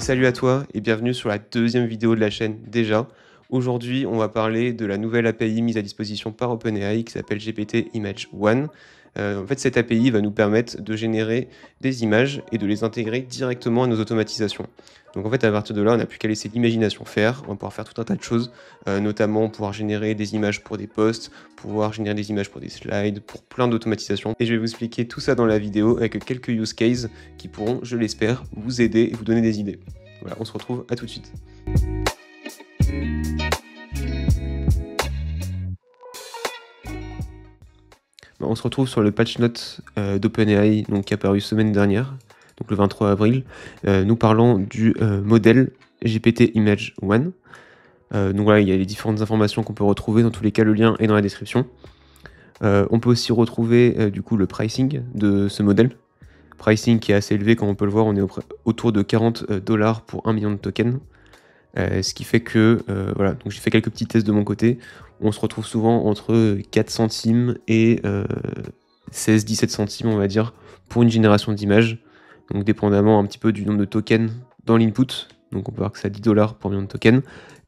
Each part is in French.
Salut à toi et bienvenue sur la deuxième vidéo de la chaîne déjà. Aujourd'hui, on va parler de la nouvelle API mise à disposition par OpenAI qui s'appelle GPT Image One. En fait, cette API va nous permettre de générer des images et de les intégrer directement à nos automatisations. Donc en fait, à partir de là, on n'a plus qu'à laisser l'imagination faire. On va pouvoir faire tout un tas de choses, notamment pouvoir générer des images pour des posts, pouvoir générer des images pour des slides, pour plein d'automatisations. Et je vais vous expliquer tout ça dans la vidéo avec quelques use cases qui pourront, je l'espère, vous aider et vous donner des idées. Voilà, on se retrouve à tout de suite. On se retrouve sur le patch note d'OpenAI qui est apparu semaine dernière, donc le 23 avril, nous parlant du modèle GPT Image One. Donc voilà, il y a les différentes informations qu'on peut retrouver. Dans tous les cas, le lien est dans la description. On peut aussi retrouver du coup le pricing de ce modèle. Pricing qui est assez élevé, comme on peut le voir, on est autour de $40 pour 1 million de tokens. Ce qui fait que, voilà, donc j'ai fait quelques petits tests de mon côté. On se retrouve souvent entre 4 centimes et 16-17 centimes, on va dire, pour une génération d'images. Donc dépendamment un petit peu du nombre de tokens dans l'input. Donc on peut voir que c'est à $10 pour 1 million de tokens.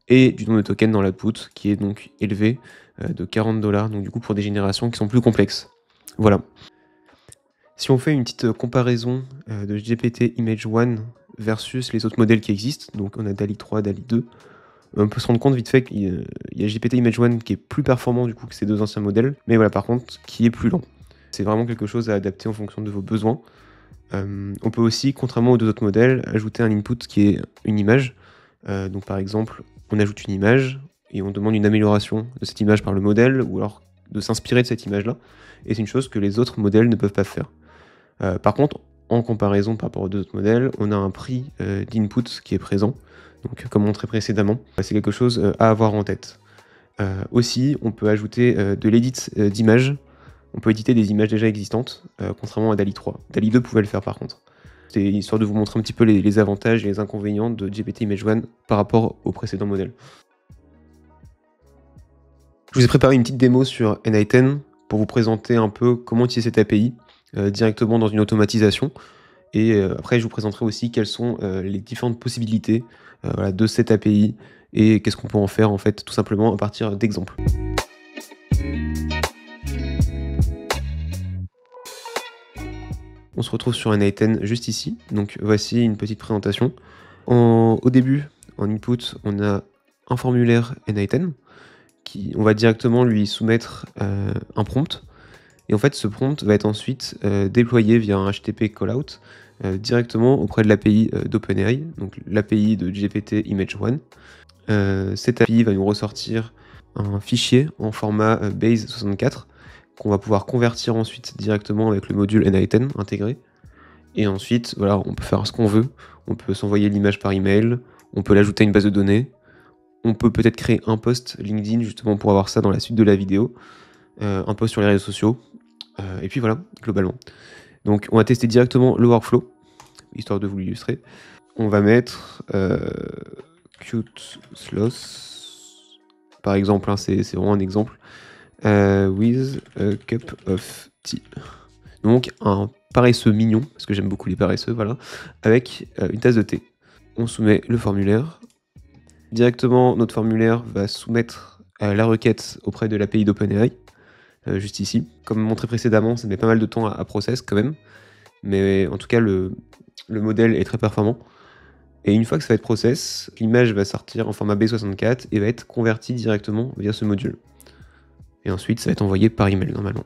Et du nombre de tokens dans l'output, qui est donc élevé, de $40. Donc du coup pour des générations qui sont plus complexes. Voilà. Si on fait une petite comparaison de GPT Image One versus les autres modèles qui existent, donc on a DALL-E 3, DALL-E 2, on peut se rendre compte vite fait qu'il y a GPT Image One qui est plus performant du coup que ces deux anciens modèles, mais voilà, par contre qui est plus lent. C'est vraiment quelque chose à adapter en fonction de vos besoins. On peut aussi, contrairement aux deux autres modèles, ajouter un input qui est une image. Donc par exemple, on ajoute une image et on demande une amélioration de cette image par le modèle, ou alors de s'inspirer de cette image-là, et c'est une chose que les autres modèles ne peuvent pas faire. Par contre, en comparaison par rapport aux deux autres modèles, on a un prix d'input qui est présent, donc comme montré précédemment. C'est quelque chose à avoir en tête. Aussi, on peut ajouter de l'édit d'images. On peut éditer des images déjà existantes, contrairement à DALL-E 3. DALL-E 2 pouvait le faire par contre. C'est histoire de vous montrer un petit peu les avantages et les inconvénients de GPT Image One par rapport au précédent modèle. Je vous ai préparé une petite démo sur n8n pour vous présenter un peu comment utiliser cette API directement dans une automatisation. Et après, je vous présenterai aussi quelles sont les différentes possibilités voilà, de cette API et qu'est-ce qu'on peut en faire en fait tout simplement à partir d'exemples. On se retrouve sur n8n juste ici, donc voici une petite présentation. Au début, en input, on a un formulaire n8n on va directement lui soumettre un prompt. Et en fait, ce prompt va être ensuite déployé via un HTTP callout directement auprès de l'API d'OpenAI, donc l'API de GPT Image One. Cette API va nous ressortir un fichier en format base64 qu'on va pouvoir convertir ensuite directement avec le module n8n intégré. Et ensuite, voilà, on peut faire ce qu'on veut. On peut s'envoyer l'image par email, on peut l'ajouter à une base de données. On peut peut-être créer un post LinkedIn justement pour avoir ça dans la suite de la vidéo, un post sur les réseaux sociaux, et puis voilà, globalement. Donc on va tester directement le workflow, histoire de vous l'illustrer. On va mettre cute sloth, par exemple, hein, c'est vraiment un exemple, with a cup of tea. Donc un paresseux mignon, parce que j'aime beaucoup les paresseux, voilà, avec une tasse de thé. On soumet le formulaire. Directement, notre formulaire va soumettre la requête auprès de l'API d'OpenAI, juste ici. Comme montré précédemment, ça met pas mal de temps à process quand même, mais en tout cas, le modèle est très performant. Et une fois que ça va être process, l'image va sortir en format B64 et va être convertie directement via ce module. Et ensuite, ça va être envoyé par email normalement.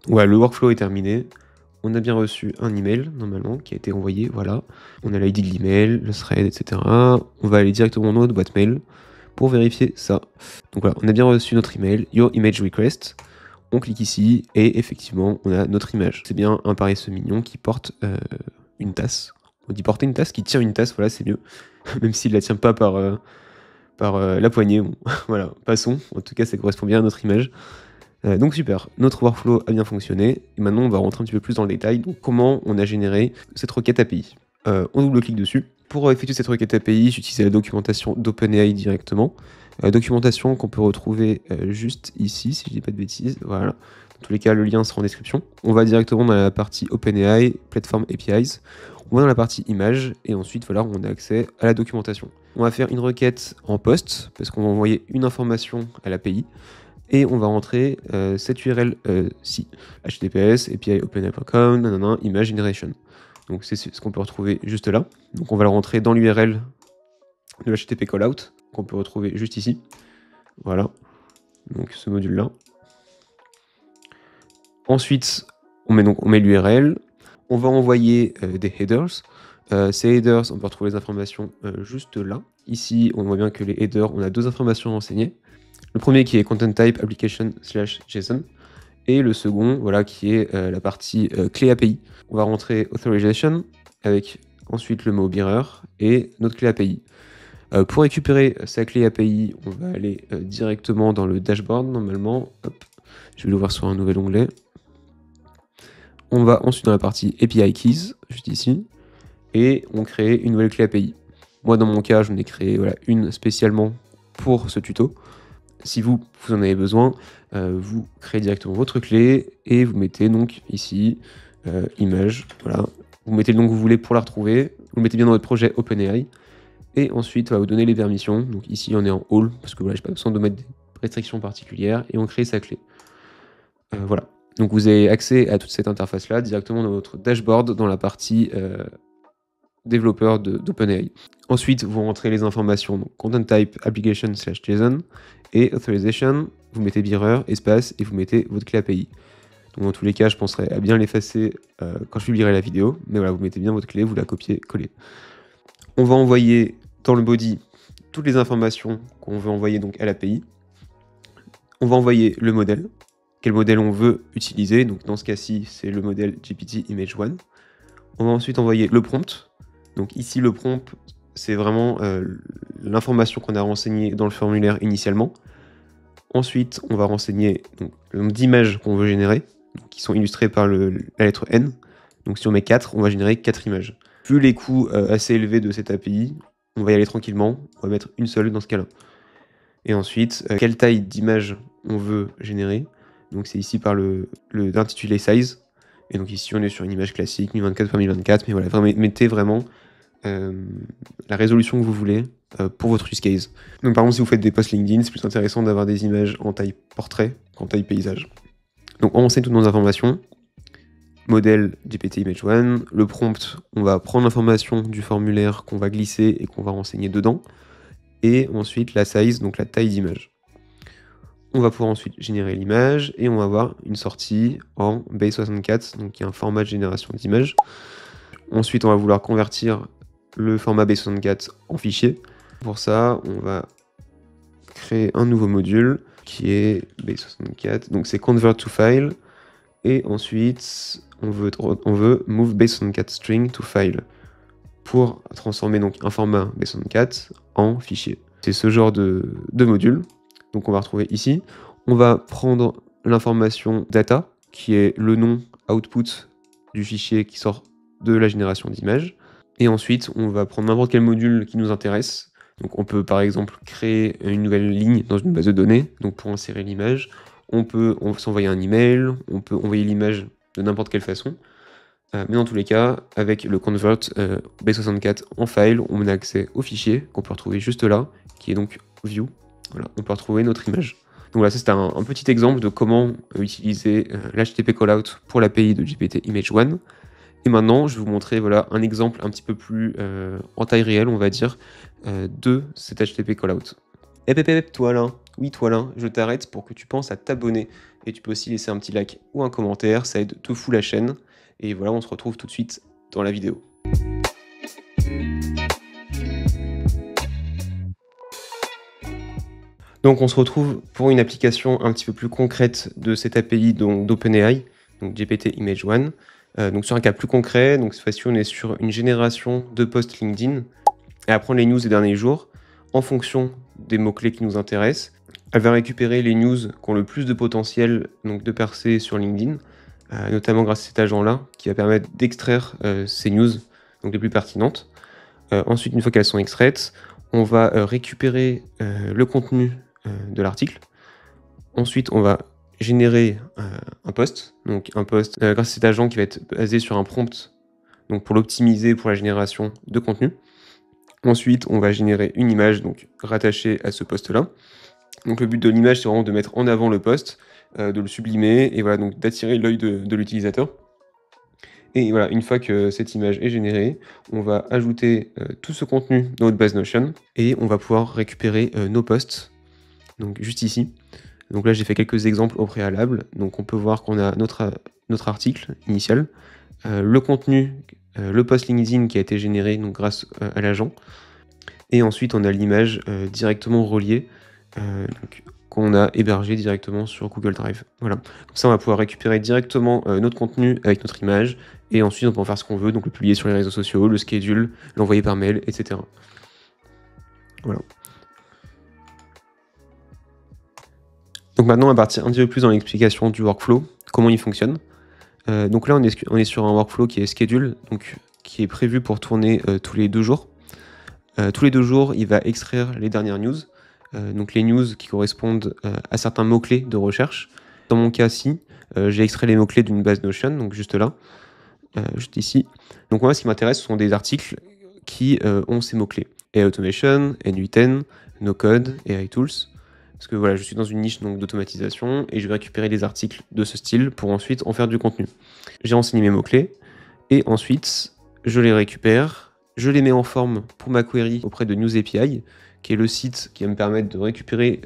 Voilà, le workflow est terminé. On a bien reçu un email, normalement, qui a été envoyé, voilà. On a l'ID de l'email, le thread, etc. On va aller directement dans notre boîte mail pour vérifier ça. Donc voilà, on a bien reçu notre email, Your Image Request. On clique ici, et effectivement, on a notre image. C'est bien un paresseux mignon qui porte une tasse. On dit porter une tasse, qui tient une tasse, voilà, c'est mieux. Même s'il ne la tient pas par la poignée, bon, voilà, passons. En tout cas, ça correspond bien à notre image. Donc super, notre workflow a bien fonctionné, et maintenant on va rentrer un petit peu plus dans le détail, donc comment on a généré cette requête API. On double-clique dessus. Pour effectuer cette requête API, j'utilise la documentation d'OpenAI directement, documentation qu'on peut retrouver juste ici, si je dis pas de bêtises, voilà. Dans tous les cas, le lien sera en description. On va directement dans la partie OpenAI, Platform APIs. On va dans la partie image et ensuite voilà, on a accès à la documentation. On va faire une requête en post parce qu'on va envoyer une information à l'API et on va rentrer cette URL-ci, https API openapp.com, nanana, image generation. Donc c'est ce qu'on peut retrouver juste là. Donc on va le rentrer dans l'URL de l'HTTP callout qu'on peut retrouver juste ici. Voilà, donc ce module-là. Ensuite, on met l'URL. On va envoyer des headers. Ces headers, on peut retrouver les informations juste là. Ici, on voit bien que les headers, on a deux informations renseignées. Le premier qui est content type application/JSON et le second, voilà, qui est la partie clé API. On va rentrer authorization avec ensuite le mot bearer et notre clé API. Pour récupérer sa clé API, on va aller directement dans le dashboard normalement. Hop, je vais l'ouvrir sur un nouvel onglet. On va ensuite dans la partie API Keys, juste ici, et on crée une nouvelle clé API. Moi, dans mon cas, j'en ai créé voilà, une spécialement pour ce tuto. Si vous en avez besoin, vous créez directement votre clé et vous mettez donc ici image. Voilà. Vous mettez le nom que vous voulez pour la retrouver. Vous le mettez bien dans votre projet OpenAI. Et ensuite, on va vous donner les permissions. Donc ici, on est en all parce que voilà, j'ai pas besoin de mettre des restrictions particulières et on crée sa clé. Voilà. Donc vous avez accès à toute cette interface-là directement dans votre dashboard dans la partie développeur d'OpenAI. Ensuite, vous rentrez les informations, donc content type application/JSON et authorization, vous mettez bearer, espace, et vous mettez votre clé API. Donc dans tous les cas, je penserai à bien l'effacer quand je publierai la vidéo, mais voilà, vous mettez bien votre clé, vous la copiez-collez. On va envoyer dans le body toutes les informations qu'on veut envoyer donc à l'API. On va envoyer le modèle, quel modèle on veut utiliser, donc dans ce cas-ci, c'est le modèle GPT Image One. On va ensuite envoyer le prompt. Donc ici, le prompt, c'est vraiment l'information qu'on a renseignée dans le formulaire initialement. Ensuite, on va renseigner donc, le nombre d'images qu'on veut générer, donc, qui sont illustrées par la lettre N. Donc si on met 4, on va générer 4 images. Vu les coûts assez élevés de cette API, on va y aller tranquillement, on va mettre une seule dans ce cas-là. Et ensuite, quelle taille d'image on veut générer. Donc c'est ici par l'intitulé size. Et donc ici, on est sur une image classique, 1024 x 1024, mais voilà, mettez vraiment la résolution que vous voulez pour votre use case. Donc par exemple, si vous faites des posts LinkedIn, c'est plus intéressant d'avoir des images en taille portrait qu'en taille paysage. Donc on renseigne toutes nos informations. Modèle GPT Image One, le prompt, on va prendre l'information du formulaire qu'on va glisser et qu'on va renseigner dedans. Et ensuite la size, donc la taille d'image. On va pouvoir ensuite générer l'image et on va avoir une sortie en Base64, donc qui est un format de génération d'images. Ensuite, on va vouloir convertir le format Base64 en fichier. Pour ça, on va créer un nouveau module qui est Base64, donc c'est Convert to File. Et ensuite, on veut Move Base64 String to File pour transformer donc un format Base64 en fichier. C'est ce genre de module. Donc on va retrouver ici. On va prendre l'information data, qui est le nom output du fichier qui sort de la génération d'images. Et ensuite, on va prendre n'importe quel module qui nous intéresse. Donc on peut par exemple créer une nouvelle ligne dans une base de données. Donc pour insérer l'image, on peut s'envoyer un email, on peut envoyer l'image de n'importe quelle façon. Mais dans tous les cas, avec le convert Base64 en file, on a accès au fichier qu'on peut retrouver juste là, qui est donc view. Voilà, on peut retrouver notre image. Donc voilà, ça c'était un petit exemple de comment utiliser l'HTTP callout pour l'API de GPT Image One. Et maintenant, je vais vous montrer voilà, un exemple un petit peu plus en taille réelle, on va dire, de cet HTTP callout. Toi là, oui toi là, je t'arrête pour que tu penses à t'abonner. Et tu peux aussi laisser un petit like ou un commentaire, ça aide de fou la chaîne. Et voilà, on se retrouve tout de suite dans la vidéo. Donc on se retrouve pour une application un petit peu plus concrète de cette API d'OpenAI, donc GPT Image One. Donc sur un cas plus concret, donc cette fois-ci on est sur une génération de posts LinkedIn et à prendre les news des derniers jours en fonction des mots-clés qui nous intéressent. Elle va récupérer les news qui ont le plus de potentiel donc, de percer sur LinkedIn, notamment grâce à cet agent-là qui va permettre d'extraire ces news donc les plus pertinentes. Ensuite, une fois qu'elles sont extraites, on va récupérer le contenu de l'article. Ensuite, on va générer un post, donc un post grâce à cet agent qui va être basé sur un prompt donc pour l'optimiser pour la génération de contenu. Ensuite, on va générer une image donc rattachée à ce post-là. Donc le but de l'image, c'est vraiment de mettre en avant le post, de le sublimer et voilà, donc d'attirer l'œil de l'utilisateur. Et voilà, une fois que cette image est générée, on va ajouter tout ce contenu dans notre base Notion et on va pouvoir récupérer nos posts, donc juste ici. Donc là, j'ai fait quelques exemples au préalable. Donc on peut voir qu'on a notre article initial, le contenu, le post LinkedIn qui a été généré donc grâce à l'agent. Et ensuite, on a l'image directement reliée, qu'on a hébergé directement sur Google Drive. Voilà. Comme ça, on va pouvoir récupérer directement notre contenu avec notre image, et ensuite, on peut en faire ce qu'on veut, donc le publier sur les réseaux sociaux, le schedule, l'envoyer par mail, etc. Voilà. Donc maintenant, on va partir un petit peu plus dans l'explication du workflow, comment il fonctionne. Donc là, on est sur un workflow qui est schedule, donc qui est prévu pour tourner tous les 2 jours. Tous les 2 jours, il va extraire les dernières news, donc les news qui correspondent à certains mots-clés de recherche. Dans mon cas-ci, j'ai extrait les mots-clés d'une base Notion, donc juste là, juste ici. Donc moi, ce qui m'intéresse, ce sont des articles qui ont ces mots-clés. AI Automation, N8N, No Code, AI Tools. Parce que voilà, je suis dans une niche d'automatisation et je vais récupérer des articles de ce style pour ensuite en faire du contenu. J'ai renseigné mes mots-clés et ensuite, je les récupère. Je les mets en forme pour ma query auprès de News API, qui est le site qui va me permettre de récupérer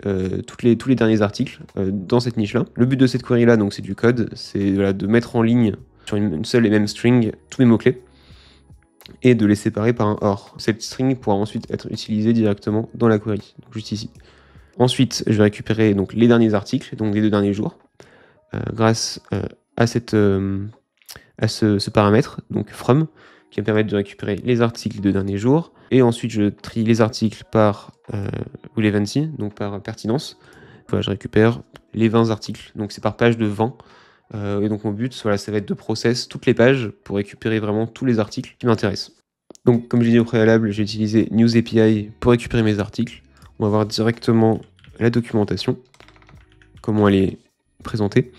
tous les derniers articles dans cette niche-là. Le but de cette query-là, donc c'est du code, c'est voilà, de mettre en ligne sur une seule et même string tous mes mots-clés et de les séparer par un OR. Cette string pourra ensuite être utilisée directement dans la query, donc juste ici. Ensuite, je vais récupérer donc, les derniers articles, donc les 2 derniers jours, grâce à ce paramètre, donc from, qui va me permettre de récupérer les articles de derniers jours. Et ensuite, je trie les articles par relevancy, donc par pertinence. Voilà, je récupère les 20 articles, donc c'est par page de 20. Et donc mon but, voilà, ça va être de process toutes les pages pour récupérer vraiment tous les articles qui m'intéressent. Donc comme j'ai dit au préalable, j'ai utilisé News API pour récupérer mes articles. On va voir directement la documentation, comment elle est présentée.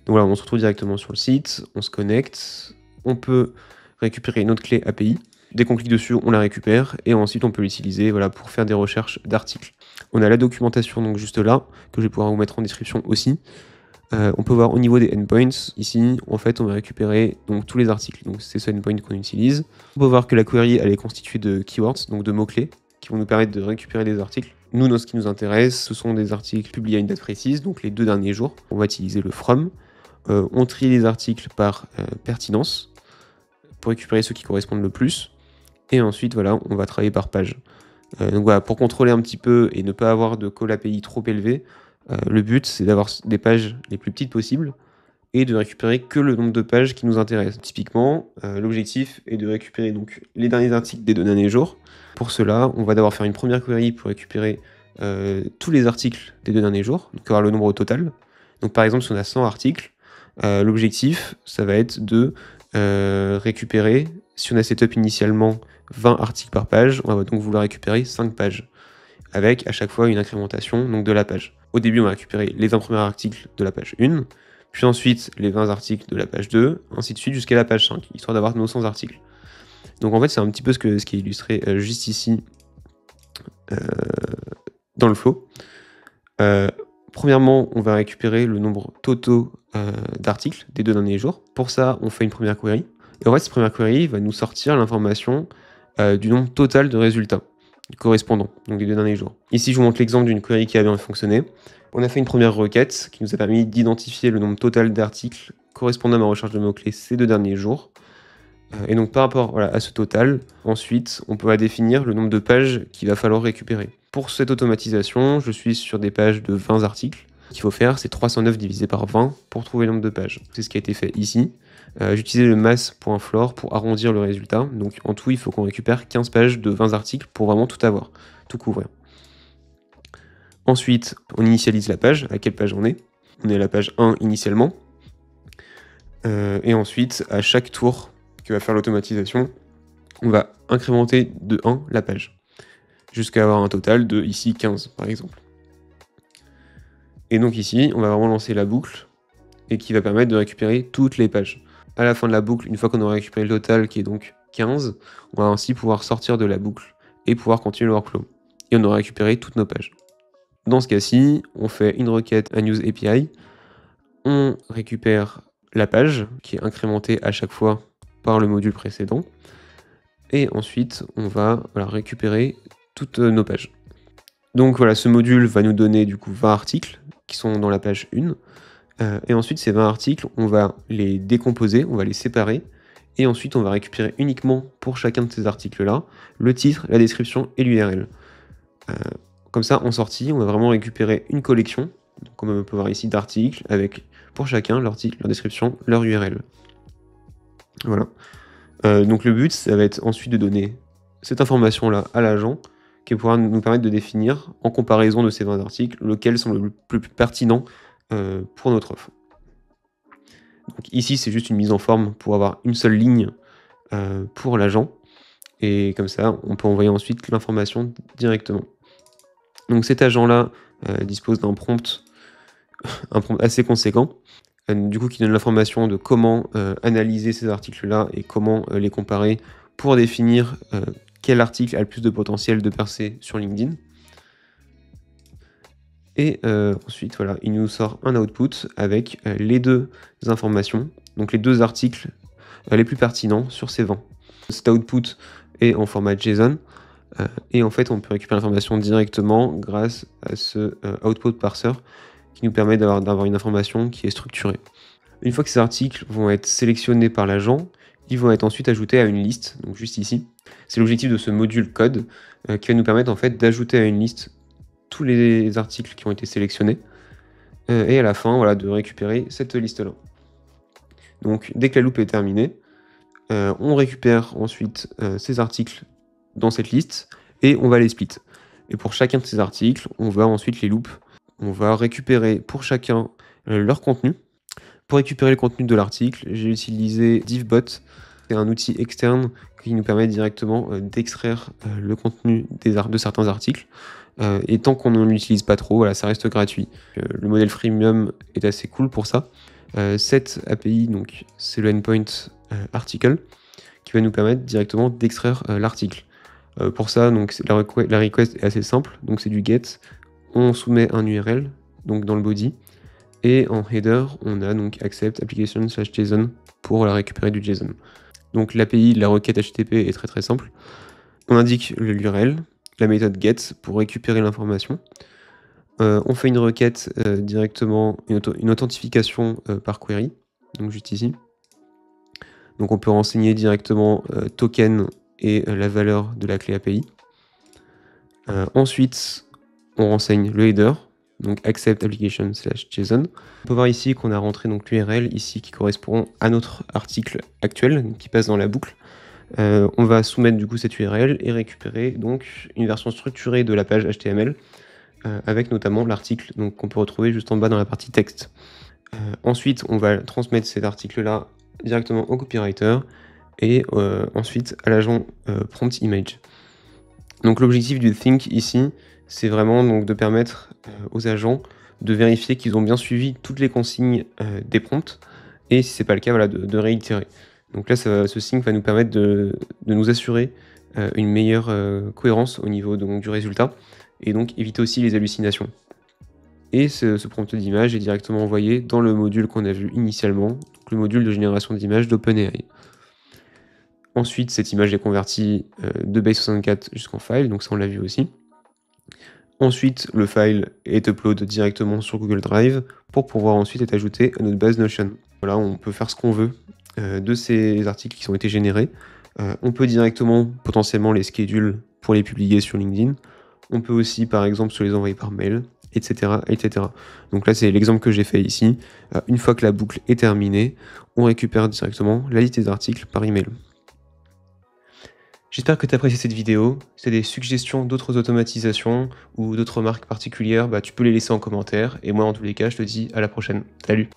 Donc voilà, on se retrouve directement sur le site, on se connecte, on peut récupérer une autre clé API. Dès qu'on clique dessus, on la récupère et ensuite on peut l'utiliser voilà, pour faire des recherches d'articles. On a la documentation donc juste là, que je vais pouvoir vous mettre en description aussi. On peut voir au niveau des endpoints, ici, en fait, on va récupérer donc, tous les articles. Donc c'est ce endpoint qu'on utilise. On peut voir que la query, elle est constituée de keywords, donc de mots-clés, qui vont nous permettre de récupérer des articles. Nous, ce qui nous intéresse, ce sont des articles publiés à une date précise, donc les 2 derniers jours. On va utiliser le from. On trie les articles par pertinence, pour récupérer ceux qui correspondent le plus. Et ensuite, voilà, on va travailler par page. Donc voilà, pour contrôler un petit peu et ne pas avoir de call API trop élevé, le but, c'est d'avoir des pages les plus petites possibles et de récupérer que le nombre de pages qui nous intéressent. Typiquement, l'objectif est de récupérer donc, les derniers articles des 2 derniers jours. Pour cela, on va d'abord faire une première query pour récupérer tous les articles des 2 derniers jours, donc avoir le nombre total. Donc par exemple, si on a 100 articles, l'objectif, ça va être de récupérer, si on a setup initialement 20 articles par page, on va donc vouloir récupérer 5 pages, avec à chaque fois une incrémentation donc, de la page. Au début, on va récupérer les 20 premiers articles de la page 1, puis ensuite les 20 articles de la page 2, ainsi de suite jusqu'à la page 5, histoire d'avoir nos 100 articles. Donc en fait, c'est un petit peu ce qui est illustré juste ici dans le flow. Premièrement, on va récupérer le nombre totaux d'articles des 2 derniers jours. Pour ça, on fait une première query. Et en fait, cette première query va nous sortir l'information du nombre total de résultats correspondants, donc des 2 derniers jours. Ici, je vous montre l'exemple d'une query qui a bien fonctionné. On a fait une première requête qui nous a permis d'identifier le nombre total d'articles correspondant à ma recherche de mots-clés ces 2 derniers jours. Et donc par rapport à ce total, ensuite, on peut définir le nombre de pages qu'il va falloir récupérer. Pour cette automatisation, je suis sur des pages de 20 articles. Ce qu'il faut faire, c'est 309 divisé par 20 pour trouver le nombre de pages. C'est ce qui a été fait ici. J'ai utilisé le mass.floor pour arrondir le résultat. Donc en tout, il faut qu'on récupère 15 pages de 20 articles pour vraiment tout avoir, tout couvrir. Ensuite, on initialise la page. À quelle page on est? On est à la page 1 initialement. Et ensuite, à chaque tour que va faire l'automatisation, on va incrémenter de 1 la page, jusqu'à avoir un total de ici 15 par exemple. Et donc ici, on va vraiment lancer la boucle et qui va permettre de récupérer toutes les pages. à la fin de la boucle, une fois qu'on aura récupéré le total qui est donc 15, on va ainsi pouvoir sortir de la boucle et pouvoir continuer le workflow. Et on aura récupéré toutes nos pages. Dans ce cas-ci, on fait une requête unUseAPI, on récupère la page qui est incrémentée à chaque fois par le module précédent, et ensuite on va récupérer toutes nos pages. Donc voilà, ce module va nous donner du coup 20 articles qui sont dans la page 1, et ensuite ces 20 articles, on va les décomposer, on va les séparer, et ensuite on va récupérer uniquement pour chacun de ces articles-là le titre, la description et l'URL. Comme ça, en sortie, on va vraiment récupérer une collection, comme on peut voir ici, d'articles avec pour chacun leur titre, leur description, leur URL. Voilà. Donc le but, ça va être ensuite de donner cette information-là à l'agent, qui pourra nous permettre de définir, en comparaison de ces 20 articles, lequel sont le plus pertinent pour notre offre. Donc ici, c'est juste une mise en forme pour avoir une seule ligne pour l'agent, et comme ça, on peut envoyer ensuite l'information directement. Donc cet agent-là dispose d'un prompt, un prompt assez conséquent, du coup qui donne l'information de comment analyser ces articles-là et comment les comparer pour définir quel article a le plus de potentiel de percer sur LinkedIn. Et ensuite, voilà, il nous sort un output avec les deux informations, donc les deux articles les plus pertinents sur ces 20. Cet output est en format JSON, et en fait, on peut récupérer l'information directement grâce à ce output parser qui nous permet d'avoir une information qui est structurée. Une fois que ces articles vont être sélectionnés par l'agent, ils vont être ensuite ajoutés à une liste, donc juste ici. C'est l'objectif de ce module code qui va nous permettre en fait d'ajouter à une liste tous les articles qui ont été sélectionnés et à la fin, voilà, de récupérer cette liste-là. Donc dès que la loupe est terminée, on récupère ensuite ces articles dans cette liste et on va les split. Et pour chacun de ces articles, on va ensuite les loop. On va récupérer pour chacun leur contenu. Pour récupérer le contenu de l'article, j'ai utilisé DivBot. C'est un outil externe qui nous permet directement d'extraire le contenu de certains articles. Et tant qu'on ne l'utilise pas trop, voilà, ça reste gratuit. Le modèle freemium est assez cool pour ça. Cette API, donc, c'est le endpoint article qui va nous permettre directement d'extraire l'article. Pour ça, donc, la request est assez simple, donc c'est du get, on soumet un URL, donc dans le body, et en header, on a donc accept application/json pour la récupérer du JSON. Donc l'API de la requête HTTP est très très simple. On indique l'URL, la méthode get pour récupérer l'information. On fait une requête directement, une authentification par query, donc juste ici. Donc on peut renseigner directement token et la valeur de la clé API. Ensuite, on renseigne le header, donc accept application/json. On peut voir ici qu'on a rentré donc l'URL ici qui correspond à notre article actuel qui passe dans la boucle. On va soumettre du coup cette URL et récupérer donc une version structurée de la page HTML avec notamment l'article qu'on peut retrouver juste en bas dans la partie texte. Ensuite, on va transmettre cet article-là directement au copywriter et ensuite à l'agent prompt image. Donc l'objectif du think ici, c'est vraiment donc de permettre aux agents de vérifier qu'ils ont bien suivi toutes les consignes des prompts et si c'est pas le cas, voilà, de réitérer. Donc là, ce think va nous permettre de nous assurer une meilleure cohérence au niveau donc, du résultat et donc éviter aussi les hallucinations. Et ce prompt d'image est directement envoyé dans le module qu'on a vu initialement, donc le module de génération d'images d'OpenAI. Ensuite, cette image est convertie de base64 jusqu'en file, donc ça on l'a vu aussi. Ensuite, le file est upload directement sur Google Drive pour pouvoir ensuite être ajouté à notre base Notion. Voilà, on peut faire ce qu'on veut de ces articles qui ont été générés. On peut directement, potentiellement, les schedules pour les publier sur LinkedIn. On peut aussi, par exemple, se les envoyer par mail, etc., etc. Donc là, c'est l'exemple que j'ai fait ici. Une fois que la boucle est terminée, on récupère directement la liste des articles par email. J'espère que tu as apprécié cette vidéo. Si tu as des suggestions d'autres automatisations ou d'autres remarques particulières, tu peux les laisser en commentaire. Et moi, en tous les cas, je te dis à la prochaine. Salut!